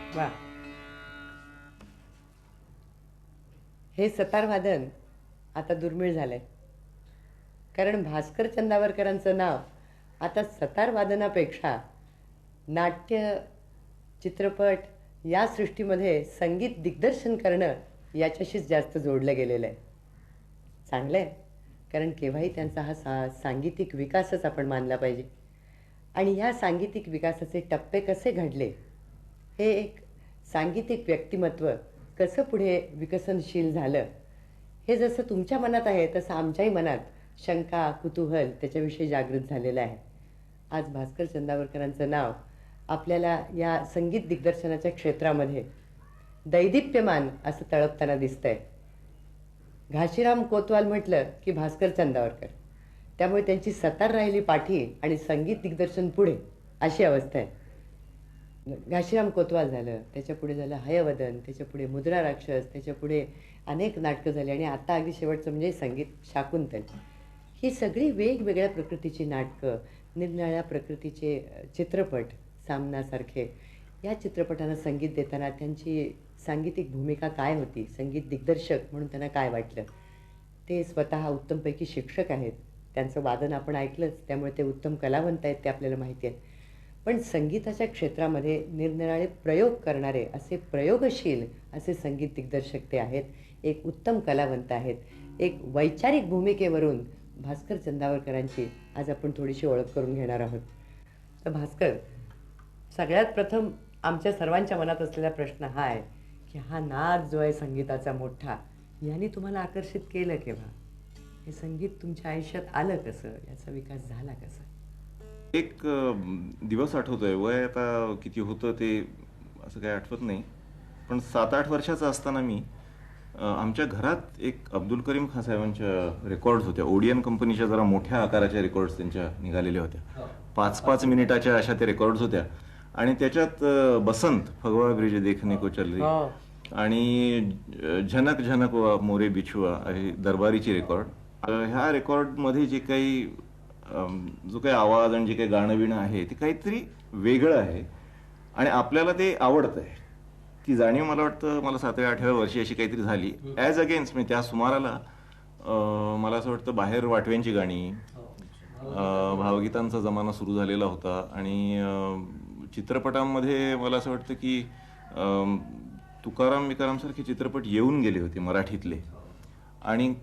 वा, हे सतार वादन आता दुर्मिळ झालंय, कारण भास्कर चंदावरकरांचं नाव आता सतार वादनापेक्षा नाट्य, चित्रपट या सृष्टीमध्ये संगीत दिग्दर्शन करणं याच्याशीच जास्त जोडलं गेलेलं आहे. चांगलं आहे, कारण केव्हाही त्यांचा हा सांगीतिक विकासच आपण मानला पाहिजे. आणि ह्या सांगीतिक विकासाचे टप्पे कसे घडले, हे एक सांगीतिक व्यक्तिमत्व कसं पुढे विकसनशील झालं, हे जसं तुमच्या मनात आहे तसं आमच्याही मनात शंका, कुतूहल त्याच्याविषयी जागृत झालेलं आहे. आज भास्कर चंदावरकरांचं नाव आपल्याला या संगीत दिग्दर्शनाच्या क्षेत्रामध्ये दैदिप्यमान असं तळपताना दिसतंय. घाशीराम कोतवाल म्हटलं की भास्कर चंदावरकर, त्यामुळे त्यांची सतार राहिली पाठी आणि संगीत दिग्दर्शन पुढे अशी अवस्था आहे. घाशीराम कोतवाल झालं, त्याच्या पुढे झालं हयवदन, त्याच्या पुढे मुद्रा राक्षस, त्याच्या पुढे अनेक नाटकं झाली आणि आता अगदी शेवटचं म्हणजे संगीत शाकुंतल. ही सगळी वेगवेगळ्या प्रकृतीची नाटकं, निरनिराळ्या प्रकृतीचे चित्रपट, सामनासारखे या चित्रपटांना संगीत देताना त्यांची सांगीतिक भूमिका काय होती, संगीत दिग्दर्शक म्हणून त्यांना काय वाटलं. ते स्वतः उत्तमपैकी शिक्षक आहेत, त्यांचं वादन आपण ऐकलंच, त्यामुळे ते उत्तम कलावंत आहेत ते आपल्याला माहिती आहे. पण संगीताच्या क्षेत्रामध्ये निरनिराळे प्रयोग करणारे असे प्रयोगशील असे संगीत दिग्दर्शक ते आहेत. एक उत्तम कलावंत आहेत. एक वैचारिक भूमिकेवरून भास्कर चंदावरकरांची आज आपण थोडीशी ओळख करून घेणार आहोत. तर भास्कर, सगळ्यात प्रथम आमच्या सर्वांच्या मनात असलेला प्रश्न हा आहे की हा नाद जो आहे संगीताचा मोठा, याने तुम्हाला आकर्षित केलं केव्हा? हे संगीत तुमच्या आयुष्यात आलं कसं? याचा विकास झाला कसा? एक दिवस आठवतोय, वय आता किती होतं ते असं काही आठवत नाही, पण 7-8 वर्षाचा असताना मी आमच्या घरात एक अब्दुल करीम खान साहेबांच्या रेकॉर्ड्स होत्या. ओडियन कंपनीच्या जरा मोठ्या आकाराच्या रेकॉर्ड्स त्यांच्या निघालेल्या होत्या. 5-5 मिनिटाच्या अशा त्या रेकॉर्ड्स होत्या आणि त्याच्यात बसंत फगवा ब्रिज देखने को चल रही हो. आणि झनक झनक मोरे बिछुआ आहे दरबारीची रेकॉर्ड. ह्या रेकॉर्डमध्ये जे काही जो काही आवाज आणि जे काही गाणं बिणं आहे ते काहीतरी वेगळं आहे आणि आपल्याला ते आवडतंय. ती जाणीव मला वाटतं मला 7व्या-8व्या वर्षी अशी काहीतरी झाली. ॲज अगेन्स्ट म्हणजे त्या सुमाराला मला असं वाटतं बाहेर वाटव्यांची गाणी, भावगीतांचा जमाना सुरू झालेला होता आणि चित्रपटांमध्ये मला असं वाटतं की तुकाराम बिकाराम सारखे चित्रपट येऊन गेले होते मराठीतले आणि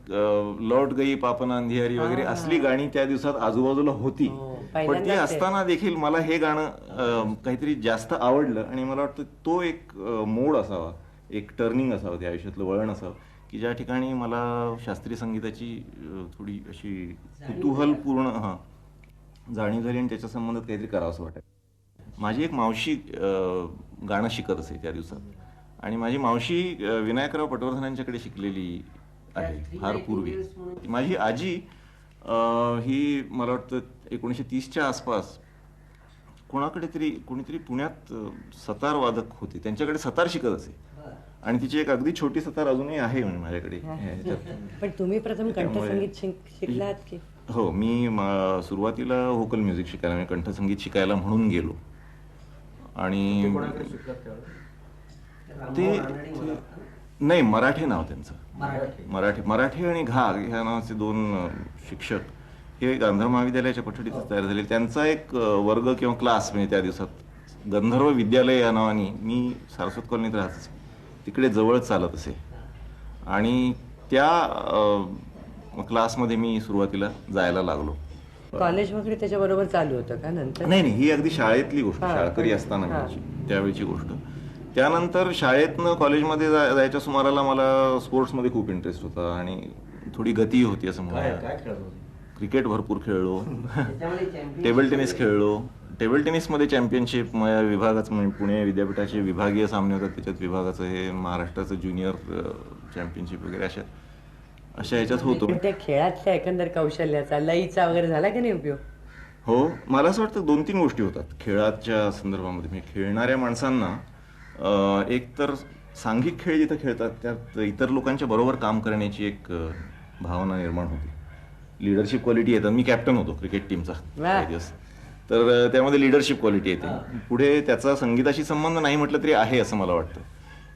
लौट गई पापन अंधियारी वगैरे असली गाणी त्या दिवसात आजूबाजूला होती. पण ती असताना देखील मला हे गाणं काहीतरी जास्त आवडलं आणि मला वाटतं तो एक मोड असावा, एक टर्निंग असावं त्या आयुष्यातलं वळण असावं की ज्या ठिकाणी मला शास्त्रीय संगीताची थोडी अशी कुतूहलपूर्ण जाणीव झाली आणि त्याच्या संबंधात काहीतरी करावं असं वाटतं. माझी एक मावशी गाणं शिकत असे त्या दिवसात आणि माझी मावशी विनायकराव पटवर्धनांच्याकडे शिकलेली आहे फार पूर्वी. माझी आजी ही मला वाटतं 1930च्या आसपास कोणीतरी पुण्यात सतार वादक होते, त्यांच्याकडे सतार शिकत असे आणि तिची एक अगदी छोटी सतार अजूनही आहे म्हणजे माझ्याकडे. पण तुम्ही प्रथम कंठसंगीत शिकलात की? हो, मी सुरुवातीला व्होकल म्युझिक शिकायला म्हणजे कंठसंगीत शिकायला म्हणून गेलो आणि ते नाही मराठे नाव त्यांचं, मराठे आणि घाग ह्या नावाचे 2 शिक्षक हे गांधर्व महाविद्यालयाच्या कोठडीत तयार झाले. त्यांचा एक वर्ग किंवा क्लास म्हणजे त्या दिवसात गंधर्व विद्यालय या नावाने मी सारस्वत कॉलनीत राहत असे, तिकडे जवळ चालत असे आणि त्या क्लासमध्ये मी सुरुवातीला जायला लागलो. कॉलेज वगैरे त्याच्याबरोबर चालू होतं का नंतर? नाही, ही अगदी शाळेतली गोष्ट, शाळकरी असताना त्यावेळची गोष्ट. त्यानंतर शाळेतनं कॉलेजमध्ये जायच्या सुमाराला मला स्पोर्ट्समध्ये खूप इंटरेस्ट होता आणि थोडी गती होती असं म्हणूया. क्रिकेट भरपूर खेळलो, टेबल टेनिस खेळलो. टेबल टेनिसमध्ये चॅम्पियनशिप विभागाचं म्हणजे पुणे विद्यापीठाचे विभागीय सामने होतात, त्याच्यात विभागाचं हे महाराष्ट्राचं ज्युनियर चॅम्पियनशिप वगैरे अशा ह्याच्यात होतो. त्या खेळातल्या एकंदर कौशल्याचा लईचा वगैरे झाला की नाही उपयोग? हो, मला असं वाटतं 2-3 गोष्टी होतात खेळाच्या संदर्भामध्ये. म्हणजे खेळणाऱ्या माणसांना एक तर सांघिक खेळ जिथं खेळतात त्यात इतर लोकांच्या बरोबर काम करण्याची एक भावना निर्माण होती. लिडरशिप क्वालिटी येतात. मी कॅप्टन होतो क्रिकेट टीमचा काही दिवस, तर त्यामध्ये लिडरशिप क्वालिटी येते. पुढे त्याचा संगीताशी संबंध नाही म्हटलं तरी आहे असं मला वाटतं.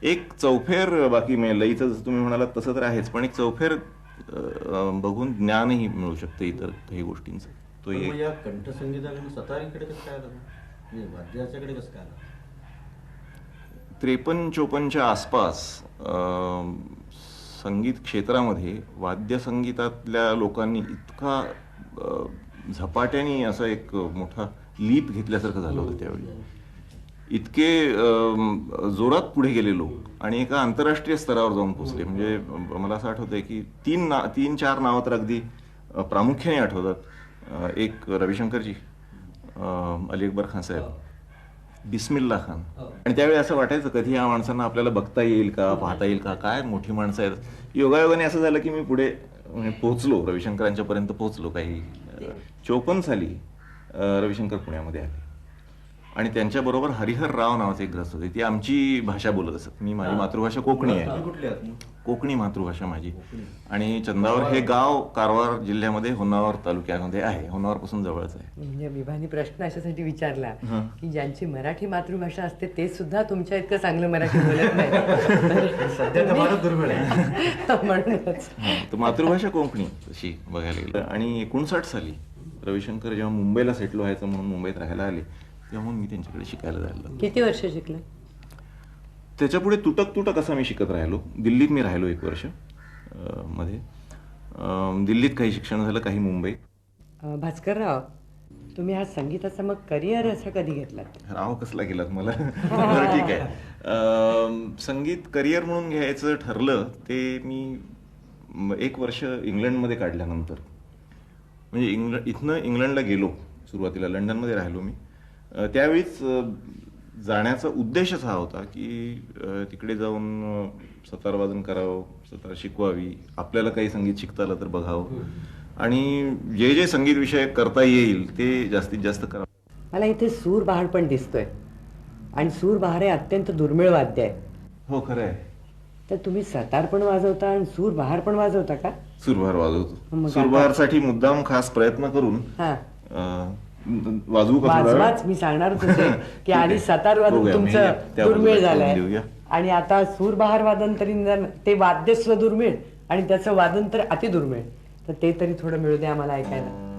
एक चौफेर बाकी लईचं जसं तुम्ही म्हणालात तसं तर आहेच, पण एक चौफेर बघून ज्ञानही मिळू शकतं इतर काही गोष्टींचं. तो या कंठसंगीताकडे सतारीकडे कसं काय आलं, वाद्याच्याकडे कसं काय आलं? 53-54च्या आसपास संगीत क्षेत्रामध्ये वाद्यसंगीतातल्या लोकांनी इतका झपाट्याने असा एक मोठा लीप घेतल्यासारखं झालं होतं त्यावेळी. इतके जोरात पुढे गेले लोक आणि एका आंतरराष्ट्रीय स्तरावर जाऊन पोहोचले. म्हणजे मला असं आठवतंय की 3-4 नावं तर अगदी प्रामुख्याने आठवतात. एक रविशंकरजी, अली अकबर खान साहेब, बिस्मिल्ला खान. आणि त्यावेळी असं वाटायचं कधी या माणसांना आपल्याला बघता येईल का, पाहता येईल का, काय मोठी माणसं आहेत. योगायोगाने असं झालं की मी पुढे पोहोचलो, रविशंकरांच्या पर्यंत पोहोचलो. काही 54 साली रविशंकर पुण्यामध्ये आले आणि त्यांच्याबरोबर हरिहर राव नावाचे एक ग्रस्त होते. ती आमची भाषा बोलत असत. मी माझी मातृभाषा कोकणी आहे, कोकणी मातृभाषा माझी. आणि चंदावर हे गाव कारवार जिल्ह्यामध्ये होन्नावर तालुक्यामध्ये आहे, होन्नावर पासून जवळच आहे. म्हणजे विभानी प्रश्न अशासाठी विचारला की ज्यांची मराठी मातृभाषा असते ते सुद्धा तुमच्या इतकं चांगलं मराठी बोलत नाही. सध्या तर फारच दुर्मिळ आहे म्हणूनच. तर मातृभाषा कोकणी तशी बघायला गेलं. आणि 59 साली रविशंकर जेव्हा मुंबईला सेटल व्हायचं म्हणून मुंबईत राहायला आले तेव्हा मी त्यांच्याकडे शिकायला जायला लागलो. किती वर्ष शिकले? त्याच्यापुढे तुटक असं मी शिकत राहिलो. दिल्लीत मी राहिलो 1 वर्ष मध्ये. दिल्लीत काही शिक्षण झालं, काही मुंबईत. भास्करराव, तुम्ही हा संगीताचा मग करिअर असा कधी घेतलात? राव कसला गेलात मला. बरं ठीक आहे. संगीत करिअर म्हणून घ्यायचं ठरलं ते मी 1 वर्ष इंग्लंडमध्ये काढल्यानंतर. म्हणजे इथनं इंग्लंडला गेलो सुरुवातीला, लंडनमध्ये राहिलो मी. त्यावेळीच जाण्याचा उद्देशच हा होता की तिकडे जाऊन सतार वादन करावं, सतार शिकवावी, आपल्याला काही संगीत शिकता आलं तर बघावं आणि जे संगीत विषय करता येईल ते जास्तीत जास्त करावं. मला इथे सूर बहाड पण दिसतोय. आणि सूरबहार हे अत्यंत दुर्मिळ वाद्य आहे. हो खरं आहे. तर तुम्ही सतार पण वाजवता आणि सूरबहार पण वाजवता का? सुरभार मग वाजवतो. आता- सुरभारसाठी मुद्दाम खास प्रयत्न करून हा, वाजवू का थोडा वेळ? वाजवाच. मी सांगणारच होते की ठीक आधी आहे. सतार वादन बघूया, मी तुमचं त्या दुर्मिळ बाजूला झालंय ठेवून देऊया. आणि आता सूरबहार वादन तरी निदान ते वाद्य सुद्धा दुर्मिळ आणि त्याचं वादन तर अति दुर्मिळ. तर ते तरी थोडं मिळू दे आम्हाला ऐकायला.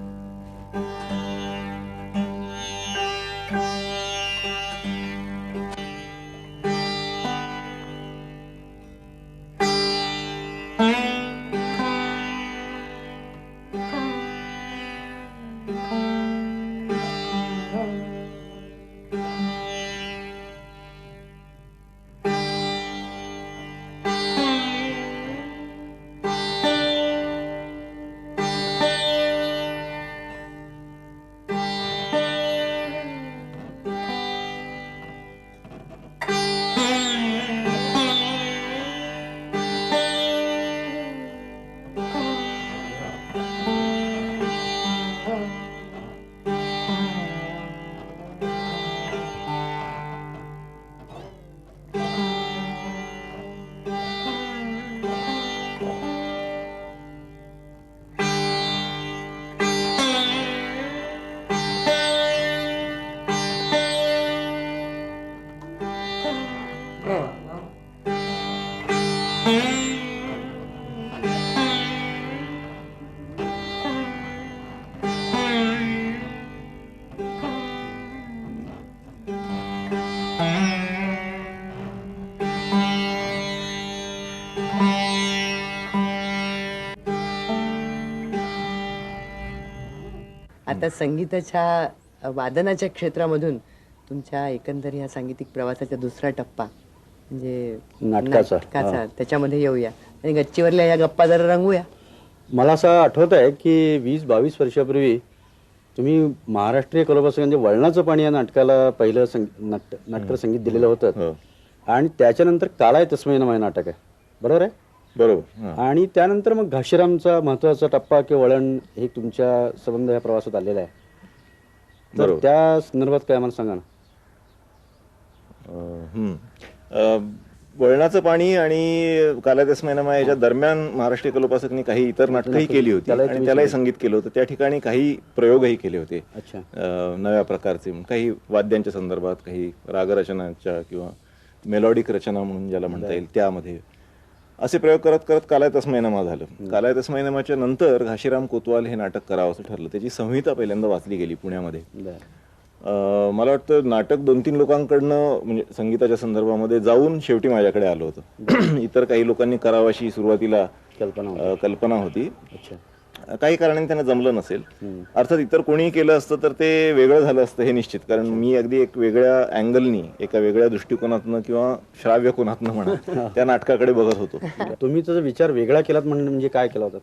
आता संगीताच्या वादनाच्या क्षेत्रामधून तुमच्या एकंदर या सांगीतिक प्रवासाचा दुसरा टप्पा म्हणजे नाटकाचा. त्याच्यामध्ये येऊया आणि गच्चीवरल्या या गप्पा जरा रंगूया. मला असं आठवत आहे की 20-22 वर्षापूर्वी तुम्ही महाराष्ट्रीय कलोपासक म्हणजे वळणाचं पाणी या नाटकाला पहिलं नाटकाला संगीत दिलेलं होतं. हो. आणि त्याच्यानंतर काळाय तस्मै नमः हे नाटक आहे, बरोबर आहे? बरोबर. आणि त्यानंतर मग घाशीरामचा महत्वाचा टप्पा किंवा वळण हे तुमच्या संबंध या प्रवासात आलेला आहे. तर बरोबर. त्या संदर्भात काय मला सांगा ना. वळणाचं पाणी आणि कालादस्मैनमा याच्या दरम्यान महाराष्ट्रीय कलोपासकनी काही इतर नाटकंही केली होती त्यालाही आणि तुम्ही त्यालाही संगीत केलं होतं. त्या ठिकाणी काही प्रयोगही केले होते अच्छा. नव्या प्रकारचे, काही वाद्यांच्या संदर्भात, काही रागरचनांच्या किंवा मेलॉडिक रचना म्हणून ज्याला म्हणता येईल त्यामध्ये असे प्रयोग करत करत कालाय तस्मैनमा झालं. कालाय तस्मैनमाच्या नंतर घाशीराम कोतवाल हे नाटक करावं असं ठरलं. त्याची संहिता पहिल्यांदा वाचली गेली पुण्यामध्ये. मला वाटतं नाटक 2-3 लोकांकडनं म्हणजे संगीताच्या संदर्भामध्ये जाऊन शेवटी माझ्याकडे आलं होतं. इतर काही लोकांनी करावं अशी सुरुवातीला कल्पना होती. काही कारणाने त्यांना जमलं नसेल. अर्थात इतर कोणीही केलं असतं तर ते वेगळं झालं असतं हे निश्चित. कारण मी अगदी एक वेगळ्या अँगलनी, एका वेगळ्या दृष्टिकोनातनं किंवा श्राव्य कोनातनं म्हणा त्या नाटकाकडे बघत होतो. तुम्ही त्याचा विचार वेगळा केलात म्हणजे काय केला होता?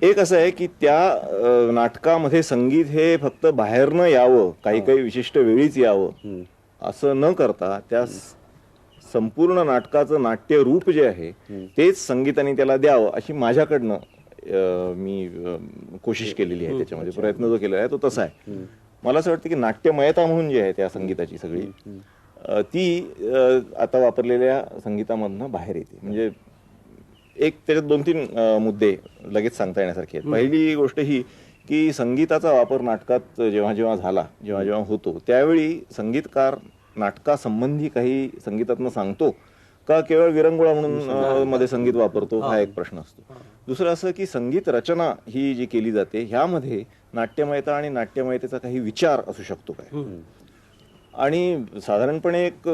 एक असं आहे की त्या नाटकामध्ये संगीत हे फक्त बाहेरनं यावं, काही विशिष्ट वेळीच यावं असं न करता त्या संपूर्ण नाटकाचं नाट्य रूप जे आहे तेच संगीताने त्याला द्यावं अशी माझ्याकडनं मी कोशिश केलेली आहे. त्याच्यामध्ये प्रयत्न जो केलेला आहे तो तसा आहे. मला असं वाटतं की नाट्यमयता म्हणून जी आहे त्या संगीताची सगळी ती आता वापरलेल्या संगीतामधनं बाहेर येते. म्हणजे एक त्याच्यात 2-3 मुद्दे लगेच सांगता येण्यासारखे आहेत. पहिली गोष्ट ही की संगीताचा वापर नाटकात जेव्हा जेव्हा झाला, जेव्हा जेव्हा होतो त्यावेळी संगीतकार नाटकासंबंधी काही संगीतातनं सांगतो का केवळ विरंगुळा म्हणून मध्ये संगीत वापरतो हा एक प्रश्न असतो. दुसरं असं की संगीत रचना ही जी केली जाते ह्यामध्ये नाट्यमयता आणि नाट्यमयतेचा काही विचार असू शकतो काय. आणि साधारणपणे एक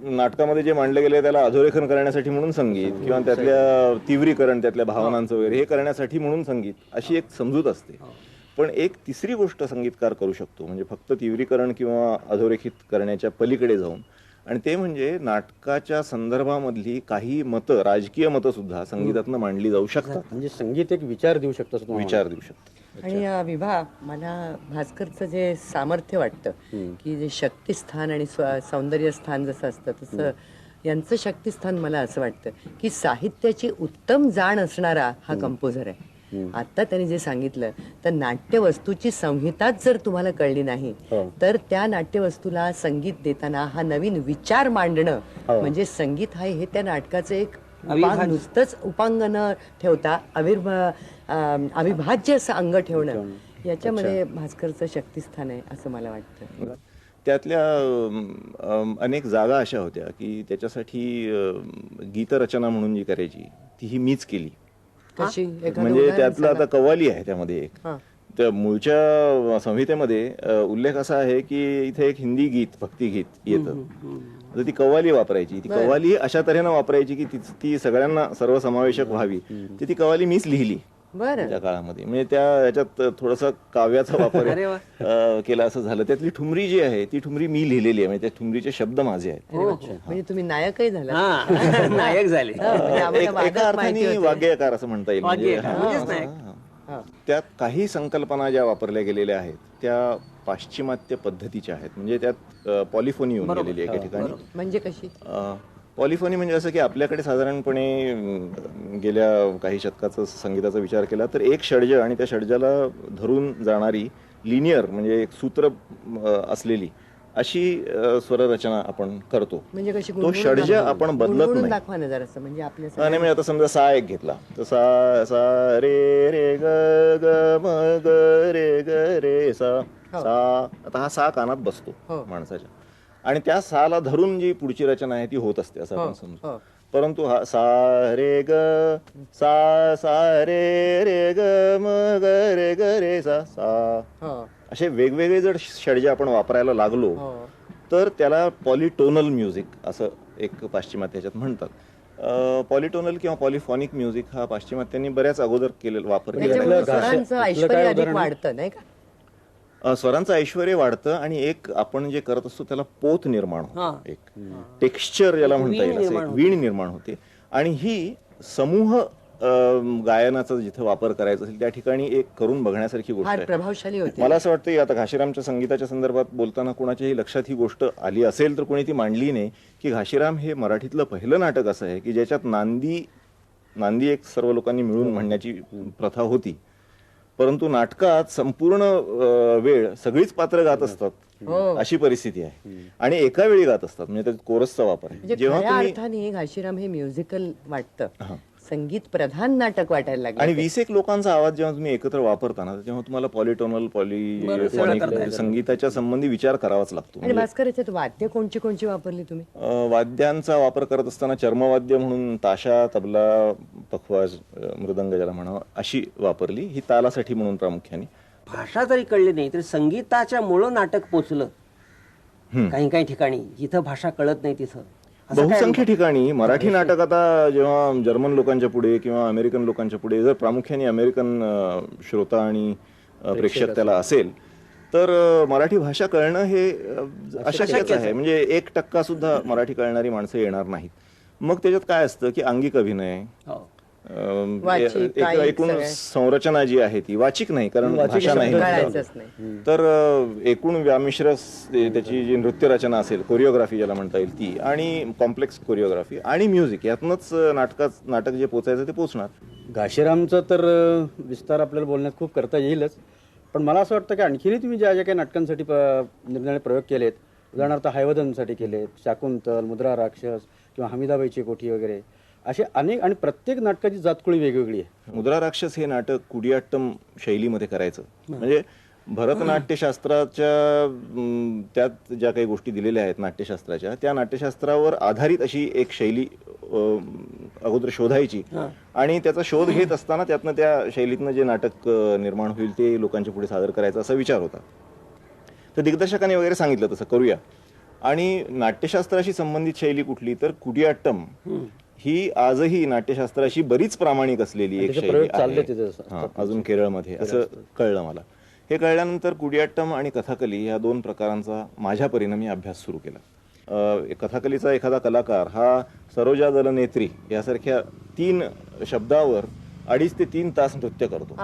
नाटकामध्ये जे मांडलं गेलं त्याला अधोरेखन करण्यासाठी म्हणून संगीत किंवा त्यातल्या तीव्रीकरण, त्यातल्या भावनांचं वगैरे हे करण्यासाठी म्हणून संगीत अशी एक समजूत असते. पण एक तिसरी गोष्ट संगीतकार करू शकतो म्हणजे फक्त तीव्रीकरण किंवा अधोरेखित करण्याच्या पलीकडे जाऊन, आणि ते म्हणजे नाटकाच्या संदर्भामधली काही मतं, राजकीय मतं सुद्धा संगीतातनं मांडली जाऊ शकतात. म्हणजे संगीत एक विचार देऊ शकतं असं तुम्हाला विचार देऊ शकतात. आणि विभा, मला भास्करचं जे सामर्थ्य वाटतं की जे शक्तिस्थान आणि सौंदर्य स्थान जसं असतं तसं यांचं शक्तिस्थान मला असं वाटतं की साहित्याची उत्तम जाण असणारा हा कंपोजर आहे. आता त्यांनी जे सांगितलं तर नाट्यवस्तूची संहिताच जर तुम्हाला कळली नाही तर त्या नाट्यवस्तूला संगीत देताना हा नवीन विचार मांडणं म्हणजे संगीत हा हे त्या नाटकाचं एक नुसतंच उपांग न ठेवता अविभाज्य असं अंग ठेवणं याच्यामध्ये भास्करचं शक्तिस्थान आहे असं मला वाटतं. त्यातल्या अनेक जागा अशा होत्या की त्याच्यासाठी गीतरचना म्हणून जी करायची ती ही मीच केली. कशी एखादं म्हणजे उदाहरण त्यातलं सांगा. आता कव्वाली आहे त्यामध्ये एक. त्या मूळच्या संहितेमध्ये उल्लेख असा आहे की इथे एक हिंदी गीत भक्तिगीत येतं, तर ती कव्वाली वापरायची. ती कव्वाली अशा तऱ्हेनं वापरायची की ती सगळ्यांना सर्वसमावेशक व्हावी. ती कव्वाली मीच लिहिली बरं. त्या काळामध्ये. म्हणजे त्या याच्यात थोडासा काव्याचा वापर केला असं झालं. त्यातली ठुमरी जी आहे ती ठुमरी मी लिहिलेली आहे. म्हणजे त्या ठुमरीचे शब्द माझे आहेत. म्हणजे तुम्ही नायकही झाला. नायक झाले. एका अर्थाने वाग्यकार असं म्हणता येईल. म्हणजे त्यात काही संकल्पना ज्या वापरल्या गेलेल्या आहेत त्या पाश्चिमात्य पद्धतीच्या आहेत. म्हणजे त्यात पॉलिफोनी येऊन गेलेली आहे एका ठिकाणी. म्हणजे कशी? पॉलिफोनी म्हणजे असं की आपल्याकडे साधारणपणे गेल्या काही शतकाचा संगीताचा विचार केला तर एक षड्ज आणि त्या षड्जाला धरून जाणारी लिनियर म्हणजे एक सूत्र असलेली अशी स्वररचना आपण करतो. म्हणजे कशी? तो षड्ज आपण बदलत नाही. दाखवा ना जरासं म्हणजे आपल्या आणि म्हणजे आता समजा सा एक घेतला तर सा सा रे रे ग ग म ग रे ग रे सा सा. आता हा सा कानात बसतो माणसाच्या आणि त्या साला धरून जी पुढची रचना आहे ती होत असते असं आपण समजू. परंतु हा सा रे ग सा सा रे रे ग म ग रे ग रे सा सा असे वेगवेगळे जर षड्ज आपण वापरायला लागलो तर त्याला पॉलिटोनल म्युझिक असं एक पाश्चिमात्य ह्याच्यात म्हणतात. पॉलिटोनल किंवा पॉलिफॉनिक म्युझिक हा पाश्चिमात्यांनी बऱ्याच अगोदर केलेला वापर केलेला. स्वरांचं ऐश्वर्य अधिक वाढतं नाही का? स्वरांचं ऐश्वर्य वाढतं आणि एक आपण जे करत असतो त्याला पोत निर्माण होतो. एक टेक्स्चर ज्याला म्हणता येईल असं एक वीण निर्माण होते. आणि ही समूह गायनाचा जिथे वापर करायचा असेल त्या ठिकाणी एक करून बघण्यासारखी गोष्ट आहे. प्रभावशाली होती. मला असं वाटतं की आता घाशीरामच्या संगीताच्या संदर्भात बोलताना कोणाच्याही लक्षात ही गोष्ट आली असेल तर कोणी ती मांडली नाही की घाशीराम हे मराठीतलं पहिलं नाटक असं आहे की ज्याच्यात नांदी एक सर्व लोकांनी मिळून म्हणण्याची प्रथा होती. परंतु नाटकात संपूर्ण वेळ सगळीच पात्र गात असतात अशी परिस्थिती आहे आणि एका वेळी गात असतात. म्हणजे त्यात कोरसचा वापर आहे. जेव्हा अर्थाने घाशीराम हे म्युझिकल वाटतं, संगीत प्रधान नाटक वाटायला लागलं. आणि 20 लोकांचा आवाज जेव्हा तुम्ही एकत्र वापरता ना तेव्हा तुम्हाला पॉलिटोनल पॉलिफोनिक संगीताच्या संबंधी विचार करावाच लागतो. आणि भास्कर याच्यात वाद्य कोणची वापरली तुम्ही? वाद्यांचा वापर करत असताना चर्मवाद्य म्हणून ताशा, तबला, पखवाज, मृदंग ज्याला म्हणावं अशी वापरली. ही तालासाठी म्हणून प्रामुख्याने. भाषा जरी कळली नाही तरी संगीताच्या मुळे नाटक पोचलं. काही काही ठिकाणी जिथं भाषा कळत नाही तिथं बहुसंख्य ठिकाणी मराठी नाटक आता जेव्हा जर्मन लोकांच्या पुढे किंवा अमेरिकन लोकांच्या पुढे जर प्रामुख्याने अमेरिकन श्रोता आणि प्रेक्षक त्याला असेल तर मराठी भाषा कळणं हे अशक्यच आहे. म्हणजे 1% सुद्धा मराठी कळणारी माणसं येणार नाहीत. मग त्याच्यात काय असतं की अंगिक अभिनय, एकूण संरचना जी आहे ती वाचिक नाही कारण भाषा नाही. तर एकूण व्यामिश्र त्याची जी नृत्य रचना असेल, कोरिओग्राफी ज्याला म्हणता येईल ती, आणि कॉम्प्लेक्स कोरिओग्राफी आणि म्युझिक यातनंच नाटक जे पोचायचं ते पोचणार. घाशीरामचा तर विस्तार आपल्याला बोलण्यात खूप करता येईलच. पण मला असं वाटतं की आणखीनही तुम्ही ज्या ज्या काही नाटकांसाठी निरनिराळे प्रयोग केलेत, उदाहरणार्थ हैवदनसाठी केलेत, शाकुंतल, मुद्रा राक्षस किंवा हमीदाबाईची कोठी वगैरे असे अनेक, आणि प्रत्येक नाटकाची जातकुळी वेगवेगळी आहे. मुद्रा राक्षस हे नाटक कुडियाट्टम शैलीमध्ये करायचं म्हणजे भरतनाट्यशास्त्राच्या त्यात ज्या काही गोष्टी दिलेल्या आहेत नाट्यशास्त्राच्या, त्या नाट्यशास्त्रावर आधारित अशी एक शैली अगोदर शोधायची आणि त्याचा शोध घेत असताना त्यातनं त्या शैलीतनं जे नाटक निर्माण होईल ते लोकांच्या पुढे सादर करायचा असा विचार होता. तर दिग्दर्शकांनी वगैरे सांगितलं तसं करूया. आणि नाट्यशास्त्राशी संबंधित शैली कुठली तर कुडियाट्टम ही आजही नाट्यशास्त्राशी बरीच प्रामाणिक असलेली एक शैली आहे अजून केरळमध्ये, असं कळलं मला. हे कळल्यानंतर कुडियाट्टम आणि कथाकली या 2 प्रकारांचा माझ्या परिणामी अभ्यास सुरू केला. कथाकलीचा एखादा कलाकार हा सरोजा दलनेत्री यासारख्या 3 शब्दावर 2.5 ते 3 तास नृत्य करतो.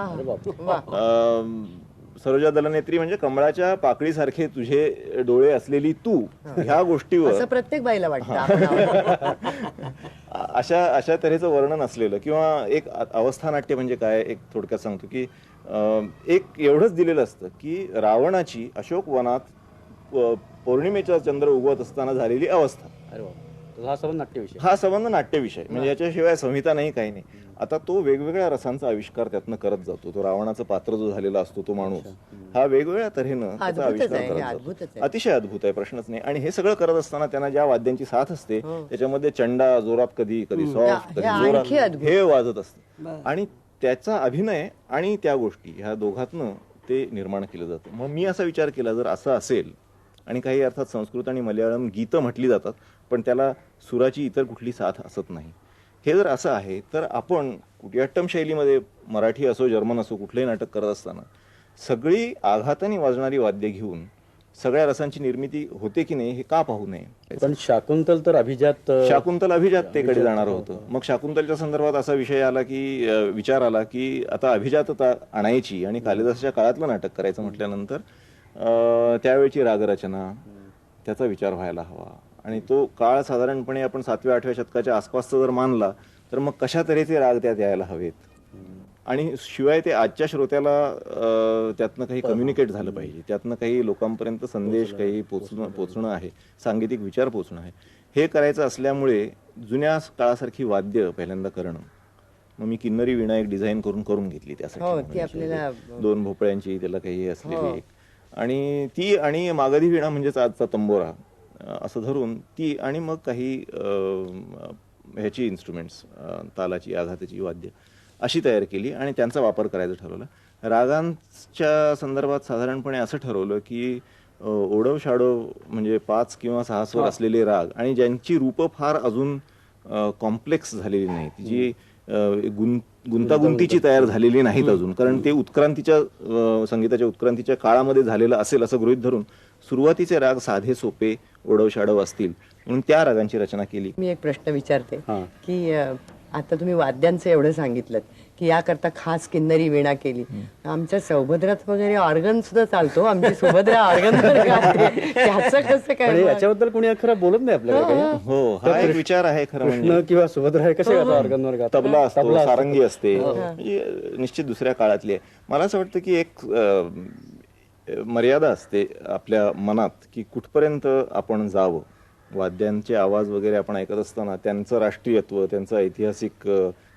सरोजा दलनेत्री म्हणजे कमळाच्या पाकळीसारखे तुझे डोळे असलेली तू, ह्या गोष्टीवर प्रत्येक बाईला वाटतं. अशा अशा तऱ्हेचं वर्णन असलेलं किंवा एक अवस्थानाट्य म्हणजे काय, एक थोडक्यात सांगतो की एक एवढंच दिलेलं असतं की रावणाची अशोक वनात पौर्णिमेचा चंद्र उगवत असताना झालेली अवस्था. अरे वा, तर हा सर्व नाट्यविषय. हा संबंध नाट्यविषय, म्हणजे याच्याशिवाय संहिता नाही, काही नाही. आता तो वेगवेगळ्या रसांचा आविष्कार त्यातनं करत जातो. तो रावणाचं पात्र जो झालेला असतो तो माणूस हा वेगवेगळ्या तऱ्हेनं त्याचा अद्भुतच आविष्कार आहे, हे करत अद्भुतच जातो. आहे. अतिशय अद्भुत आहे, प्रश्नच नाही. आणि हे सगळं करत असताना त्यांना ज्या वाद्यांची साथ असते हो. त्याच्यामध्ये चंडा जोरात, कधी कधी सॉफ्ट, हे कधी आणखी जोरात अद्भुत. हे वाजत असतं. बरं. आणि त्याचा अभिनय आणि त्या गोष्टी ह्या दोघातनं ते निर्माण केलं जातं. मग मी असा विचार केला, जर असं असेल, आणि काही अर्थात संस्कृत आणि मल्याळम गीतं म्हटली जातात पण त्याला सुराची इतर कुठली साथ असत नाही, हे जर असं आहे तर आपण कुटियाट्टम शैलीमध्ये मराठी असो जर्मन असो कुठलंही नाटक करत असताना सगळी आघाताने वाजणारी वाद्य घेऊन सगळ्या रसांची निर्मिती होते की नाही हे का पाहू नये. पण शाकुंतल तर अभिजात शाकुंतल अभिजाततेकडे जाणारं होतं. मग शाकुंतलच्या संदर्भात असा विषय आला की विचार आला की आता अभिजातता आणायची आणि कालिदासाच्या काळातलं नाटक करायचं म्हटल्यानंतर त्यावेळची रागरचना त्याचा विचार व्हायला हवा. आणि तो काळ साधारणपणे आपण 7व्या-8व्या शतकाच्या आसपासचा जर मानला तर मग कशा तऱ्हेचे राग त्यात यायला हवेत, आणि शिवाय ते आजच्या श्रोत्याला त्यातनं काही कम्युनिकेट झालं पाहिजे, त्यातनं काही लोकांपर्यंत संदेश काही पोचणं आहे, सांगीतिक विचार पोचणं आहे. हे करायचं असल्यामुळे जुन्या काळासारखी वाद्य पहिल्यांदा करणं. मग मी किन्नरी वीणा एक डिझाईन करून घेतली हो, त्यासाठी. ती आपल्याला 2 भोपळ्यांची त्याला काही असलेली हो. एक, आणि ती आणि मागधी वीणा म्हणजेच आजचा तंबोरा असं धरून ती, आणि मग काही ह्याची इन्स्ट्रुमेंट्स, तालाची, आघाताची वाद्य अशी तयार केली आणि त्यांचा वापर करायचं ठरवलं. रागांच्या संदर्भात साधारणपणे असं ठरवलं की ओडव शाडव म्हणजे 5 किंवा 6 स्वर असलेले राग, आणि ज्यांची रूपं फार अजून कॉम्प्लेक्स झालेली नाहीत, जी गुंतागुंतीची तयार झालेली नाहीत अजून, कारण ते उत्क्रांतीच्या संगीताच्या उत्क्रांतीच्या काळामध्ये झालेलं असेल असं गृहीत धरून सुरुवातीचे राग साधे सोपे ओडव शाडव असतील म्हणून त्या रागांची रचना केली. मी एक प्रश्न विचारते हां. की आता तुम्ही वाद्यांचं एवढं सांगितलं की याकरता खास किन्नरी वीणा केली. आमच्या सौभद्रात वगैरे ऑर्गन सुद्धा चालतो, आमची सुभद्रा ऑर्गन त्याचं कसं पण काय? याच्याबद्दल कोणी खरं बोलत नाही आपल्याला काही. हो, हा एक विचार आहे खरं म्हणजे. कृष्ण किंवा सुभद्रा हे कसे गातात ऑर्गनवर गातात? तबला असतो, तबला असतो. सारंगी असते, म्हणजे निश्चित दुसऱ्या काळातली आहे. मला असं वाटतं की एक मर्यादा असते आपल्या मनात की कुठपर्यंत आपण जावं. वाद्यांचे आवाज वगैरे आपण ऐकत असताना त्यांचं राष्ट्रीयत्व, त्यांचं ऐतिहासिक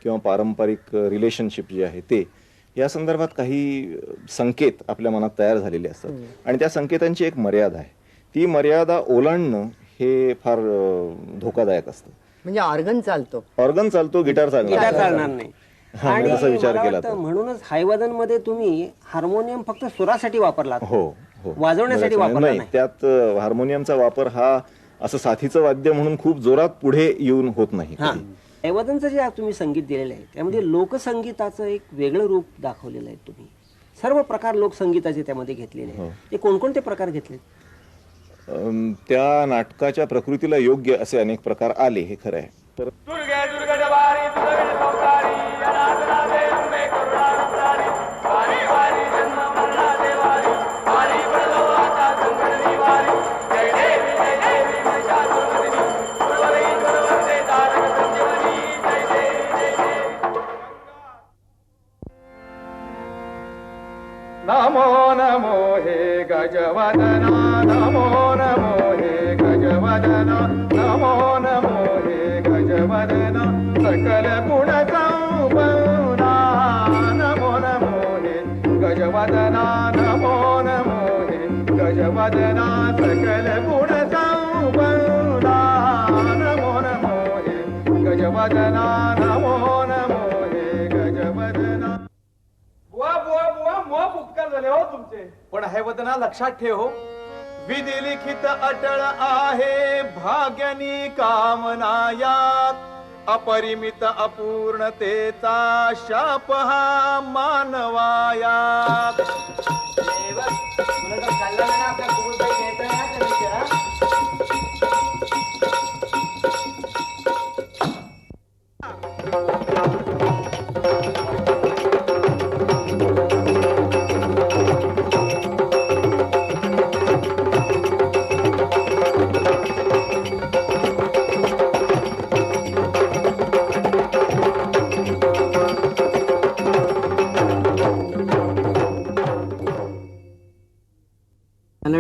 किंवा पारंपरिक रिलेशनशिप जे आहे ते, या संदर्भात काही संकेत आपल्या मनात तयार झालेले असतात आणि त्या संकेतांची एक मर्यादा आहे. ती मर्यादा ओलांडणं हे फार धोकादायक असतं. म्हणजे ऑर्गन चालतो, ऑर्गन चालतो, गिटार गिटार चालणार चालणार नाही. हा, मी तसा विचार मला केला वाटतं तर. म्हणूनच हायवादन मध्ये तुम्ही हार्मोनियम फक्त सुरासाठी वापरला, हो हो, वाजवण्यासाठी वापरला नाही. नाही. त्यात हार्मोनियमचा वापर हा असं साथीचं वाद्य म्हणून खूप जोरात पुढे येऊन होत नाही. हा, हायवादनचं जे तुम्ही संगीत दिलेलं आहे त्यामध्ये लोकसंगीताचं एक वेगळं रूप दाखवलेलं आहे. तुम्ही सर्व प्रकार लोकसंगीताचे त्यामध्ये घेतलेले आहेत. ते कोणकोणते प्रकार घेतले? त्या नाटकाच्या प्रकृतीला योग्य असे अनेक प्रकार आले, हे खरं आहे. तर नमो नमो हे गजवदना, नमो नमो हे गजवदना, नमो नमो हे गजवदना, सकल गुण संपन्ना. नमो नमो हे गजवदना, नमो नमो हे गजवदना, सकल गुण संपन्ना. नमो नमो हे गजवदना, नमो नमो हे गजवदना. बुवा बुवा बुवा मोप उपकार झाले हो तुमचे, पण हे वदना लक्षात ठेव हो. विधी लिखित अटळ आहे भाग्यानी कामनायात, अपरिमित अपूर्णतेचा शाप हा मानवायात.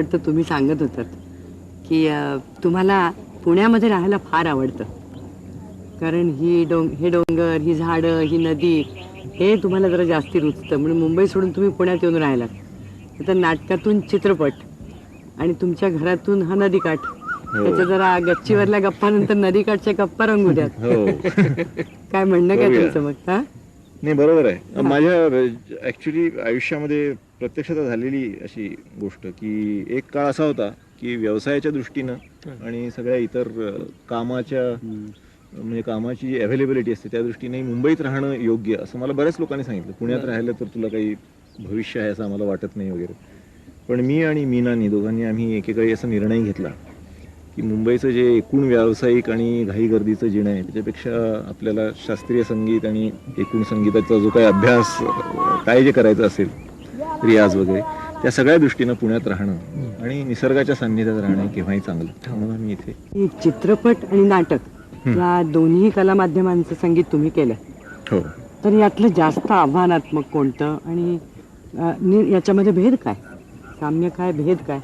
वाटतं तुम्ही सांगत होतात की तुम्हाला पुण्यामध्ये राहायला फार आवडतं, कारण हे डोंगर, ही झाडं, ही नदी हे तुम्हाला जरा जास्ती रुचतं, म्हणून मुंबई सोडून तुम्ही पुण्यात येऊन राहिलात. तर नाटकातून चित्रपट आणि तुमच्या घरातून हा नदीकाठ, त्याच्या जरा गच्चीवरल्या गप्पानंतर नदीकाठच्या गप्पा रंगू द्यात. काय म्हणणं काय तुमचं मग? हा नाही, बरोबर आहे. माझ्या ऍक्च्युली आयुष्यामध्ये प्रत्यक्षात झालेली अशी गोष्ट की एक काळ असा होता की व्यवसायाच्या दृष्टीनं आणि सगळ्या इतर कामाच्या म्हणजे कामाची जी अवेलेबिलिटी असते त्या दृष्टीने मुंबईत राहणं योग्य असं मला बऱ्याच लोकांनी सांगितलं. पुण्यात राहिलं तर तुला काही भविष्य आहे असं आम्हाला वाटत नाही वगैरे. पण मी आणि मीनानी दोघांनी आम्ही एकेकाळी असा निर्णय घेतला की मुंबईचं जे एकूण व्यावसायिक आणि घाई गर्दीचं जीण आहे त्याच्यापेक्षा आपल्याला शास्त्रीय संगीत आणि एकूण संगीताचा जो काही अभ्यास काय जे करायचं असेल, रियाज वगैरे, त्या सगळ्या दृष्टीनं पुण्यात राहणं आणि निसर्गाच्या सान्निध्यात राहणं केव्हाही चांगलं. म्हणून मी इथे चित्रपट आणि नाटक या दोन्ही कला माध्यमांचं संगीत तुम्ही केलं. हो. तर यातलं जास्त आव्हानात्मक कोणतं आणि याच्यामध्ये भेद काय, साम्य काय, भेद काय?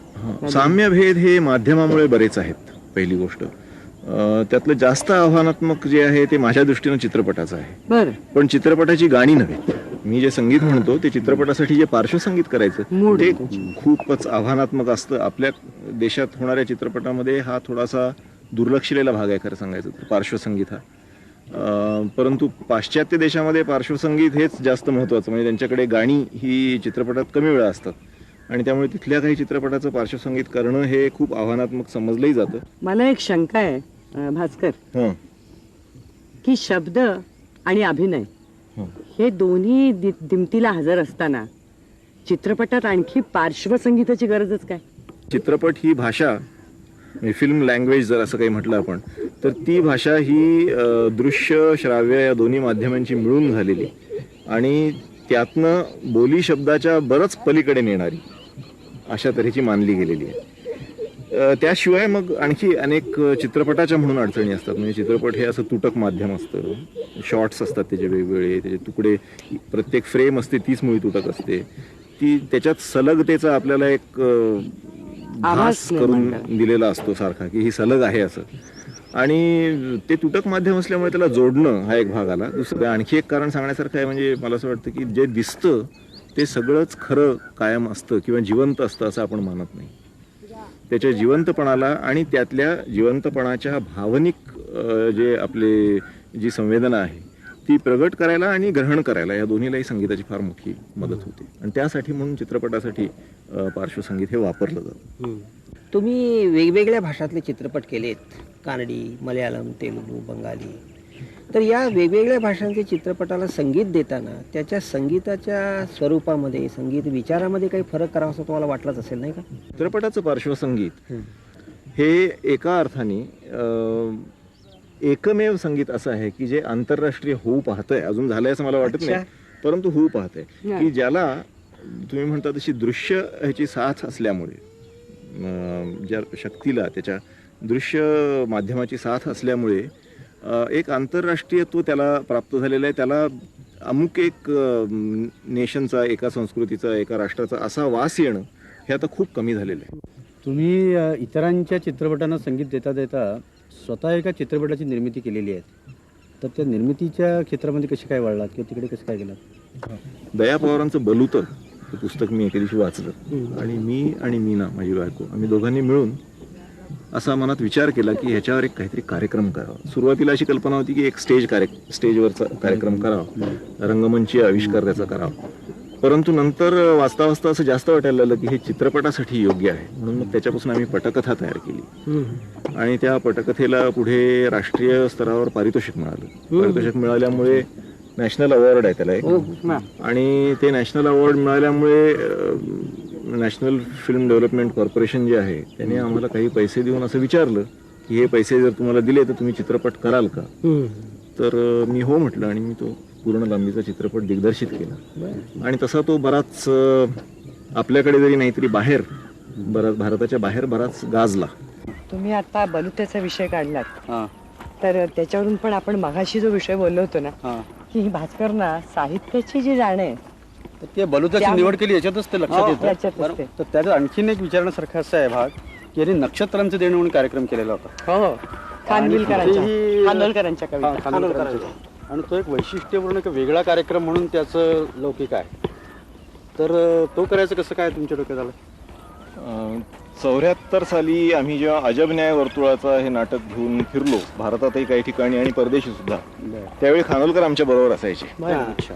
साम्य भेद हे माध्यमामुळे बरेच आहेत. पहिली गोष्ट, त्यातलं जास्त आव्हानात्मक जे आहे ते माझ्या दृष्टीनं चित्रपटाचं आहे. बरं. पण चित्रपटाची गाणी नव्हे. मी जे संगीत म्हणतो ते चित्रपटासाठी जे पार्श्वसंगीत करायचं ते खूपच आव्हानात्मक असतं. आपल्या देशात होणाऱ्या चित्रपटामध्ये हा थोडासा दुर्लक्षिलेला भाग आहे खरं सांगायचं तर, पार्श्वसंगीत हा. परंतु पाश्चात्य देशामध्ये पार्श्वसंगीत हेच जास्त महत्त्वाचं, म्हणजे त्यांच्याकडे गाणी ही चित्रपटात कमी वेळा असतात आणि त्यामुळे तिथल्या काही चित्रपटाचं पार्श्वसंगीत करणं हे खूप आव्हानात्मक समजलंही जातं. मला एक शंका आहे भास्कर, की शब्द आणि अभिनय हे दोन्ही दिमतीला हजर असताना चित्रपटात आणखी पार्श्वसंगीताची गरजच काय? चित्रपट ही भाषा, फिल्म लँग्वेज जर असं काही म्हटलं आपण तर ती भाषा ही दृश्य श्राव्य या दोन्ही माध्यमांची मिळून झालेली आणि त्यातनं बोली शब्दाच्या बरंच पलीकडे नेणारी अशा तऱ्हेची मानली गेलेली आहे. त्याशिवाय मग आणखी अनेक चित्रपटाच्या म्हणून अडचणी असतात. म्हणजे चित्रपट हे असं तुटक माध्यम असतं, शॉर्ट्स असतात त्याचे वेगवेगळे, त्याचे तुकडे, प्रत्येक फ्रेम असते तीच मुळी तुटक असते. ती त्याच्यात सलगतेचा आपल्याला एक भास करून दिलेला असतो सारखा की ही सलग आहे असं, आणि ते तुटक माध्यम असल्यामुळे त्याला जोडणं हा एक भाग आला. दुसरं आणखी एक कारण सांगण्यासारखं आहे, म्हणजे मला असं वाटतं की जे दिसतं ते सगळंच खरं कायम असतं किंवा जिवंत असतं असं आपण मानत नाही. त्याच्या जिवंतपणाला आणि त्यातल्या जिवंतपणाच्या भावनिक जे आपले जी संवेदना आहे ती प्रगट करायला आणि ग्रहण करायला या दोन्हीलाही संगीताची फार मोठी मदत होते आणि त्यासाठी म्हणून चित्रपटासाठी पार्श्वसंगीत हे वापरलं जातं. तुम्ही वेगवेगळ्या भाषातले चित्रपट केलेत, कानडी, मल्याळम, तेलुगू, बंगाली. तर या वेगवेगळ्या भाषांच्या चित्रपटाला संगीत देताना त्याच्या संगीताच्या स्वरूपामध्ये, संगीत विचारामध्ये काही फरक करावा असं तुम्हाला वाटलंच असेल नाही का? चित्रपटाचं पार्श्वसंगीत हे एका अर्थाने एकमेव संगीत असं आहे की जे आंतरराष्ट्रीय होऊ पाहतंय, अजून झालंय असं मला वाटत नाही, परंतु होऊ पाहतंय, की ज्याला तुम्ही म्हणता तशी दृश्य ह्याची साथ असल्यामुळे, ज्या शक्तीला त्याच्या दृश्य माध्यमाची साथ असल्यामुळे एक आंतरराष्ट्रीयत्व त्याला प्राप्त झालेलं आहे. त्याला अमुक एक नेशनचा, एका संस्कृतीचा, एका राष्ट्राचा असा वास येणं हे आता खूप कमी झालेलं आहे. तुम्ही इतरांच्या चित्रपटांना संगीत देता देता स्वतः एका चित्रपटाची निर्मिती केलेली आहे, तर त्या निर्मितीच्या क्षेत्रामध्ये कशी काय वळलात किंवा तिकडे कसं काय गेलात? दया पवारांचं बलुतं हे पुस्तक मी एके दिवशी वाचलं आणि मी आणि मीना माझी बायको आम्ही दोघांनी मिळून असा मनात विचार केला की ह्याच्यावर एक काहीतरी कार्यक्रम करावा. सुरुवातीला अशी कल्पना होती की एक स्टेजवरचा कार्यक्रम करावा, रंगमंची आविष्कार त्याचा करावा, परंतु नंतर वाचता वाचता असं जास्त वाटायला लागलं की हे चित्रपटासाठी योग्य आहे. म्हणून मग त्याच्यापासून आम्ही पटकथा तयार केली आणि त्या पटकथेला पुढे राष्ट्रीय स्तरावर पारितोषिक मिळालं. पारितोषिक मिळाल्यामुळे नॅशनल अवॉर्ड आहे त्याला एक, आणि ते नॅशनल अवॉर्ड मिळाल्यामुळे नॅशनल फिल्म डेव्हलपमेंट कॉर्पोरेशन जे आहे त्याने आम्हाला काही पैसे देऊन असं विचारलं की हे पैसे जर तुम्हाला दिले तर तुम्ही चित्रपट कराल का? तर मी हो म्हटलं आणि मी तो पूर्ण लांबीचा चित्रपट दिग्दर्शित केला आणि तसा तो बराच आपल्याकडे जरी नाहीतरी बाहेर, बराच भारताच्या बाहेर बराच गाजला. तुम्ही आता बलुत्याचा विषय काढलात, तर त्याच्यावरून पण आपण मगाशी जो विषय बोललो होतो ना, की भास्कर ना साहित्याची जी जाण आहे तर ते बलुताची त्या- निवड केली याच्यातच ते लक्षात येतं याच्यातच बरोबर. ते. तर त्याच्यात आणखीन एक विचारण्यासारखा असा आहे भाग की यांनी नक्षत्रांचं देणं म्हणून कार्यक्रम केलेला होता. हो खानविलकरांच्या तिथेही- खानोलकरांच्या हा, कविता खानोलकरांचं. आणि तो एक वैशिष्ट्यपूर्ण एक वेगळा कार्यक्रम म्हणून त्याचं लौकिक आहे. तर तो करायचं कसं काय तुमच्या डोक्यात आलं? 74 साली आम्ही जेव्हा अजब न्याय वर्तुळाचा हे नाटक घेऊन फिरलो भारतातही काही ठिकाणी आणि परदेशी सुद्धा, त्यावेळी खानोलकर आमच्या बरोबर असायचे. अच्छा.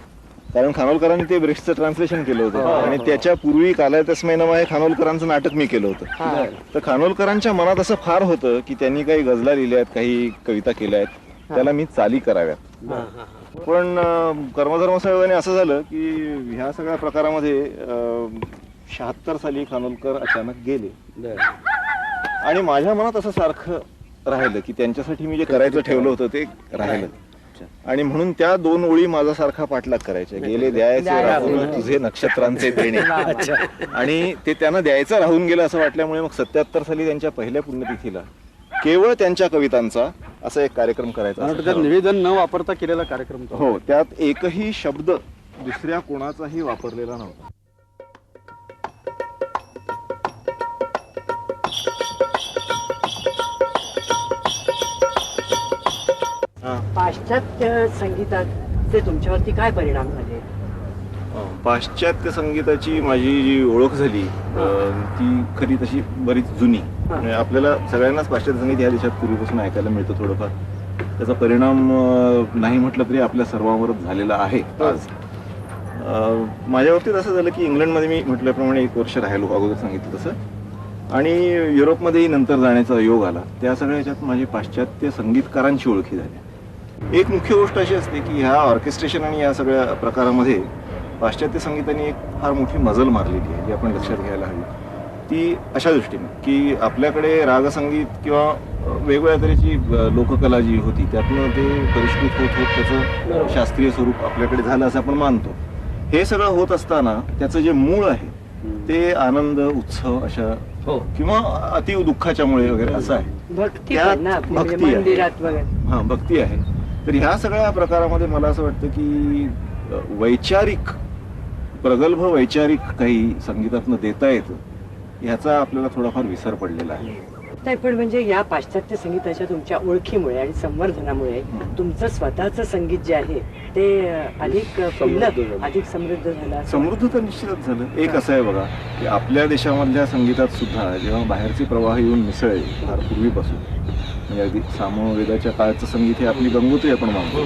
कारण खानोलकरांनी ते ब्रिटिशचं ट्रान्सलेशन केलं होतं आणि त्याच्या पूर्वी कालाय तस्मै नमः हे खानोलकरांचं नाटक मी केलं होतं. तर खानोलकरांच्या मनात असं फार होतं की त्यांनी काही गझला लिहिल्या आहेत, काही कविता केल्या आहेत, त्याला मी चाली कराव्यात. पण कर्मधर्म संयोगाने असं झालं की ह्या सगळ्या प्रकारामध्ये 76 साली खानोलकर अचानक गेले आणि माझ्या मनात असं सारखं राहिलं की त्यांच्यासाठी मी जे करायचं ठेवलं होतं ते राहिलं. आणि म्हणून त्या 2 ओळी माझा सारखा पाठलाग करायच्या, गेले द्यायचे राहून तुझे नक्षत्रांचे देणे. आणि ते त्यांना द्यायचं राहून गेलं असं वाटल्यामुळे मग 77 साली त्यांच्या पहिल्या पुण्यतिथीला केवळ त्यांच्या कवितांचा असा एक कार्यक्रम करायचा मला असं वाटतं त्यात ठरवलं. निवेदन न वापरता केलेला कार्यक्रम तो. हो, त्यात एकही शब्द दुसऱ्या कोणाचाही वापरलेला नव्हता. पाश्चात्य संगीताचे तुमच्यावरती काय परिणाम झाले? पाश्चात्य संगीताची माझी जी ओळख झाली ती खरी तशी बरीच जुनी. म्हणजे आपल्याला सगळ्यांनाच पाश्चात्य संगीत या देशात पूर्वीपासून ऐकायला मिळतं थोडंफार. त्याचा परिणाम नाही म्हटलं तरी आपल्या सर्वांवरच झालेला आहे आज. माझ्या बाबतीत असं झालं की इंग्लंडमध्ये मी म्हटल्याप्रमाणे 1 वर्ष राहिलो, अगोदर सांगितलं तसं, आणि युरोपमध्येही नंतर जाण्याचा योग आला. त्या सगळ्या ह्याच्यात माझी पाश्चात्य संगीतकारांची ओळखी झाली. एक मुख्य गोष्ट अशी असते की ह्या ऑर्केस्ट्रेशन आणि या सगळ्या प्रकारामध्ये पाश्चात्य संगीताने एक फार मोठी मजल मारलेली आहे जी आपण लक्षात घ्यायला हवी. ती अशा दृष्टीने की आपल्याकडे रागसंगीत किंवा वेगवेगळ्या तऱ्हेची लोककला जी होती त्यातनं ते परिष्कृत होत होत त्याचं शास्त्रीय स्वरूप आपल्याकडे झालं असं आपण मानतो. हे सगळं होत असताना त्याचं जे मूळ आहे ते आनंद उत्सव अशा किंवा अति दुःखाच्यामुळे वगैरे असं आहे. भक्ती त्यात पण ना आपली, म्हणजे भक्ती आहे. मंदिरात वगैरे. हा, भक्ती आहे. तर ह्या सगळ्या प्रकारामध्ये मला असं वाटतं की वैचारिक प्रगल्भ वैचारिक काही संगीतातनं देता येतं ह्याचा आपल्याला थोडाफार विसर पडलेला आहे. नाही, पण म्हणजे या पाश्चात्य संगीताच्या तुमच्या ओळखीमुळे आणि संवर्धनामुळे तुमचं स्वतःचं संगीत जे आहे ते अधिक फुललं, अधिक समृद्ध झालं. समृद्ध तर निश्चितच झालं. एक असं आहे बघा की आपल्या देशामधल्या संगीतात सुद्धा जेव्हा बाहेरचे प्रवाह येऊन मिसळले फार पूर्वीपासून, म्हणजे अगदी सामवेदाच्या काळचं संगीत हे आपली गंगोत्री आपण मानतो,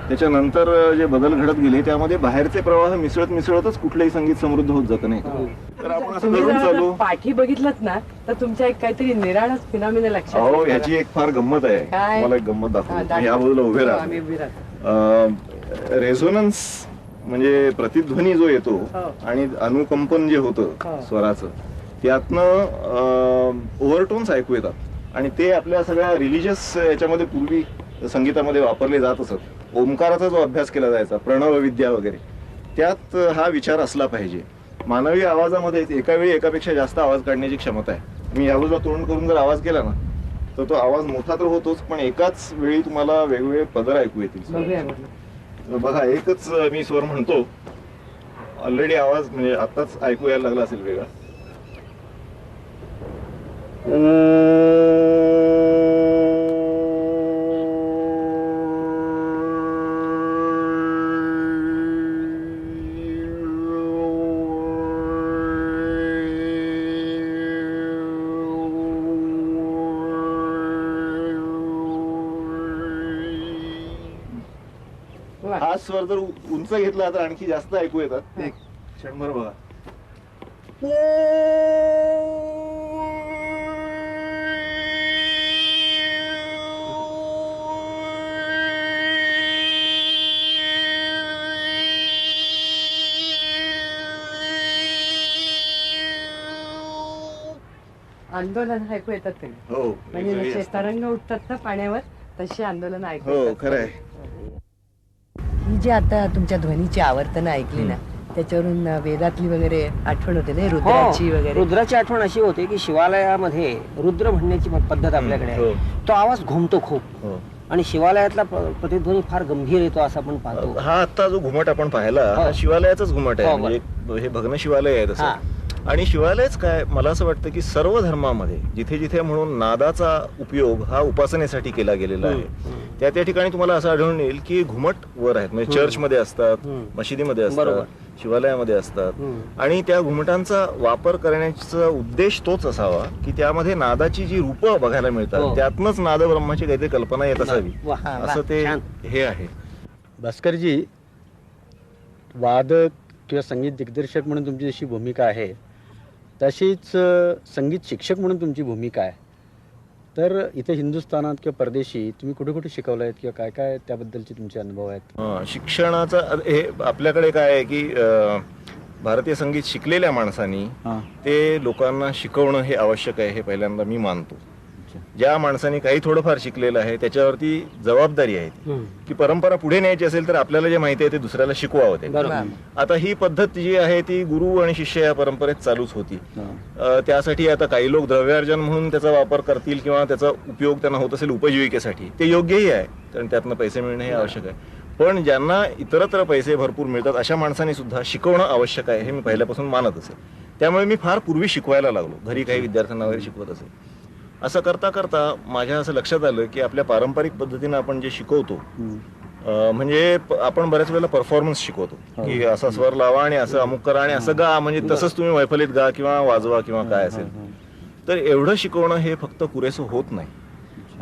त्याच्यानंतर जे बदल घडत गेले त्यामध्ये बाहेरचे प्रवाह मिसळत मिसळतच कुठलंही संगीत समृद्ध होत जातं नाही का. तर आपण असं तुम्ही धरून जर चालू. पाठी बघितलंत ना तर तुमच्या एक काहीतरी निराळाच फिनॉमिना लक्षात हो, येईल. ह्याची एक फार गंमत आहे. काय? मला एक गंमत हा, दाखवतो. ह्या बाजूला उभे हो, आम्ही राहतो. उभे राहतो. रेझोनन्स म्हणजे प्रतिध्वनी जो येतो हो. आणि अनुकंपन जे होतं हो. स्वराचं त्यातनं ओव्हरटोन्स ऐकू येतात आणि ते आपल्या सगळ्या रिलिजियस याच्यामध्ये पूर्वी संगीतामध्ये वापरले जात असत. ओंकाराचा जो अभ्यास केला जायचा, प्रणव विद्या वगैरे, त्यात हा विचार असला पाहिजे. मानवी आवाजामध्ये एका वेळी एकापेक्षा जास्त आवाज काढण्याची क्षमता आहे. मी या बाजूला तोंड करून जर आवाज केला ना तर तो आवाज मोठा तर होतोच, पण एकाच वेळी तुम्हाला वेगवेगळे पदर ऐकू येतील. बघूया बघूया. बघा, एकच मी स्वर म्हणतो, ऑलरेडी आवाज म्हणजे आताच ऐकू यायला लागला असेल वेगळा. हा स्वर जर उंच घेतला तर आणखी जास्त ऐकू येतात. एक क्षणभर बघा. आंदोलन ऐकू येतात ते, हो, म्हणजे जसे तरंग उठतात ना पाण्यावर तशी आंदोलन ऐकू हो, येतात. खरंय. ही जी आता तुमच्या ध्वनीची आवर्तनं ऐकली ना त्याच्यावरून वेदातली वगैरे आठवण होते ना, रुद्राची हो, वगैरे. रुद्राची आठवण अशी होते की शिवालयामध्ये रुद्र म्हणण्याची पद्धत आपल्याकडे हो. आहे. तो आवाज घुमतो खूप. हो. आणि शिवालयातला प्रतिध्वनी फार गंभीर येतो असं आपण पाहतो. हा आता जो घुमट आपण पाहिला हा शिवालयाचाच घुमट आहे. हो, म्हणजे हे भग्न शिवालय आहे हा. तसं. आणि शिवालयच काय, मला असं वाटतं की सर्व धर्मामध्ये जिथे जिथे म्हणून नादाचा उपयोग हा उपासनेसाठी केला गेलेला आहे त्या त्या ठिकाणी तुम्हाला असं आढळून येईल की घुमट वर आहेत. म्हणजे चर्चमध्ये असतात, मशिदीमध्ये असतात, शिवालयामध्ये असतात. आणि त्या घुमटांचा वापर करण्याचा उद्देश तोच असावा की त्यामध्ये नादाची जी रूपं बघायला मिळतात त्यातनंच नाद ब्रह्माची काहीतरी कल्पना येत असावी असं ते हे आहे. भास्करजी, वादक किंवा संगीत दिग्दर्शक म्हणून तुमची जशी भूमिका आहे तशीच संगीत शिक्षक म्हणून तुमची भूमिका आहे. तर इथे हिंदुस्थानात किंवा परदेशी तुम्ही कुठे कुठे शिकवलं आहेत किंवा काय काय त्याबद्दलचे तुमचे अनुभव आहेत? शिक्षणाचा हे आपल्याकडे काय आहे की भारतीय संगीत शिकलेल्या माणसांनी ते लोकांना शिकवणं हे आवश्यक आहे हे पहिल्यांदा मी मानतो. ज्या माणसाने काही थोडंफार शिकलेलं आहे त्याच्यावरती जबाबदारी आहे की परंपरा पुढे न्यायची असेल तर आपल्याला जे माहिती आहे ते दुसऱ्याला शिकवावं. ते आता ही पद्धत जी आहे ती गुरु आणि शिष्य या परंपरेत चालूच होती. त्यासाठी आता काही लोक द्रव्यार्जन म्हणून त्याचा वापर करतील किंवा त्याचा उपयोग त्यांना होत असेल उपजीविकेसाठी, ते योग्यही आहे कारण त्यातनं पैसे मिळणं हे आवश्यक आहे. पण ज्यांना इतरत्र पैसे भरपूर मिळतात अशा माणसांनी सुद्धा शिकवणं आवश्यक आहे हे मी पहिल्यापासून मानत असेल. त्यामुळे मी फार पूर्वी शिकवायला लागलो, घरी काही विद्यार्थ्यांना वगैरे शिकवत असेल. असं करता करता माझ्या असं लक्षात आलं की आपल्या पारंपरिक पद्धतीनं आपण जे शिकवतो म्हणजे आपण बऱ्याच वेळेला परफॉर्मन्स शिकवतो की असा स्वर लावा आणि असं अमुक करा आणि असं गा, म्हणजे तसंच तुम्ही मैफलीत गा किंवा वाजवा किंवा काय असेल. तर एवढं शिकवणं हे फक्त पुरेसं होत नाही.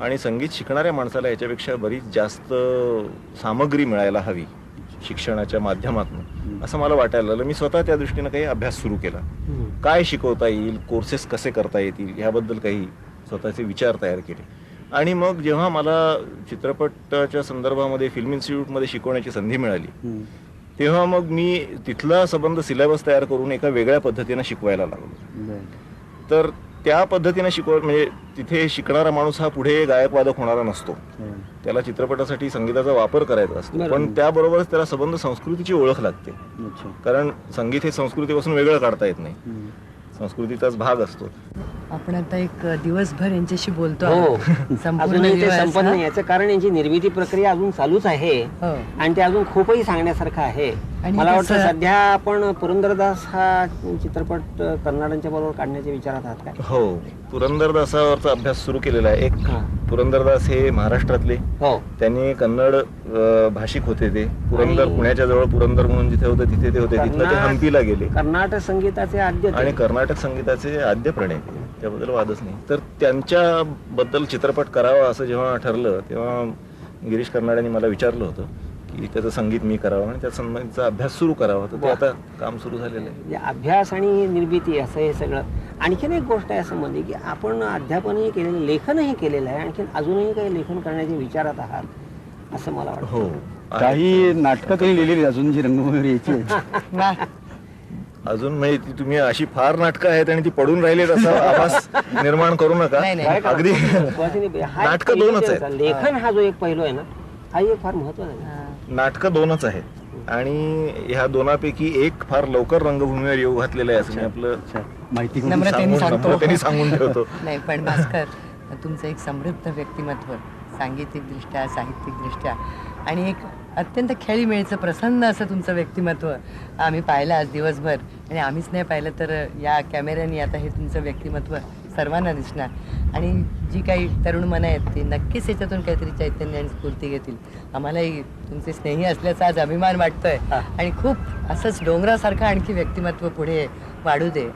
आणि संगीत शिकणाऱ्या माणसाला याच्यापेक्षा बरीच जास्त सामग्री मिळायला हवी शिक्षणाच्या माध्यमातून असं मला वाटायला लागलं. मी स्वतः त्या दृष्टीनं काही अभ्यास सुरू केला. काय शिकवता येईल, कोर्सेस कसे करता येतील ह्याबद्दल काही स्वतःचे विचार तयार केले. आणि मग जेव्हा मला चित्रपटाच्या संदर्भामध्ये फिल्म इन्स्टिट्यूटमध्ये शिकवण्याची संधी मिळाली तेव्हा मग मी तिथला संबंध सिलेबस तयार करून एका वेगळ्या पद्धतीनं शिकवायला लागलो. तर त्या पद्धतीने म्हणजे तिथे शिकणारा माणूस हा पुढे गायक वादक होणारा नसतो. त्याला चित्रपटासाठी संगीताचा वापर करायचा असतो. पण त्याबरोबरच त्याला संबंध संस्कृतीची ओळख लागते. कारण संगीत हे संस्कृतीपासून वेगळं काढता येत नाही, संस्कृतीचाच भाग असतो. आपण आता एक दिवसभर यांच्याशी बोलतो. अजूनही ते संपन्न नाही. याचं कारण यांची निर्मिती प्रक्रिया अजून चालूच आहे आणि ते अजून खूपही सांगण्यासारखं आहे. मला वाटतं सध्या आपण पुरंदरदास हा चित्रपट कर्नाटकांच्या बरोबर काढण्याच्या विचारात आहात काय? हो, पुरंदरदासावरचा अभ्यास सुरू केलेला आहे. एक पुरंदरदास हे महाराष्ट्रातले, त्यांनी कन्नड भाषिक होते. ते पुरंदर पुण्याच्या जवळ पुरंदर म्हणून जिथे होतं तिथे ते होते. तिथलं ते हंपीला गेले. कर्नाटक संगीताचे आद्य आणि कर्नाटक संगीताचे आद्य प्रणेते, त्याबद्दल वादच नाही. तर त्यांच्याबद्दल चित्रपट करावा असं जेव्हा ठरलं तेव्हा गिरीश कर्नाड मला विचारलं होतं की त्याचं संगीत मी करावं आणि त्या संगीताचा अभ्यास सुरू करावा. तर ते आता काम सुरू झालेलं आहे. अभ्यास आणि निर्मिती असं हे सगळं. आणखीन एक गोष्ट आहे असं मध्ये की आपण अध्यापनही केलेलं, लेखनही केलेलं आहे. आणखीन अजूनही काही लेखन करण्याच्या विचारात आहात असं मला वाटतं. हो, काही नाटकं काही लिहिलेली अजून जी रंगभूमीवर यायची अजून म्हणजे तुम्ही अशी फार नाटकं आहेत आणि ती पडून राहिलीत असा आभास निर्माण करू नका. अगदी नाटकं दोनच आहेत. लेखन हा जो एक पैलू आहे ना हा एक फार महत्वाचा आहे. नाटकं दोनच आहेत आणि ह्या दोनापैकी एक फार लवकर रंगभूमीवर येऊ घातलेलं आहे असं मी आपलं माहिती नम्रतेने सांगून ठेवतो. नाही पण भास्कर, तुमचं एक समृद्ध व्यक्तिमत्व सांगीतिकदृष्ट्या, साहित्यिकदृष्ट्या आणि एक अत्यंत खेळीमेळीचं प्रसन्न असं तुमचं व्यक्तिमत्व आम्ही पाहिलं आज दिवसभर. आणि आम्हीच नाही पाहिलं तर या कॅमेऱ्याने आता हे तुमचं व्यक्तिमत्व सर्वांना दिसणार. आणि जी काही तरुण मनं आहेत ती नक्कीच याच्यातून काहीतरी चैतन्य आणि स्फूर्ती घेतील. आम्हालाही तुमचे स्नेही असल्याचा आज अभिमान वाटतोय आणि खूप असंच डोंगरासारखं आणखी व्यक्तिमत्व पुढे वाढू दे.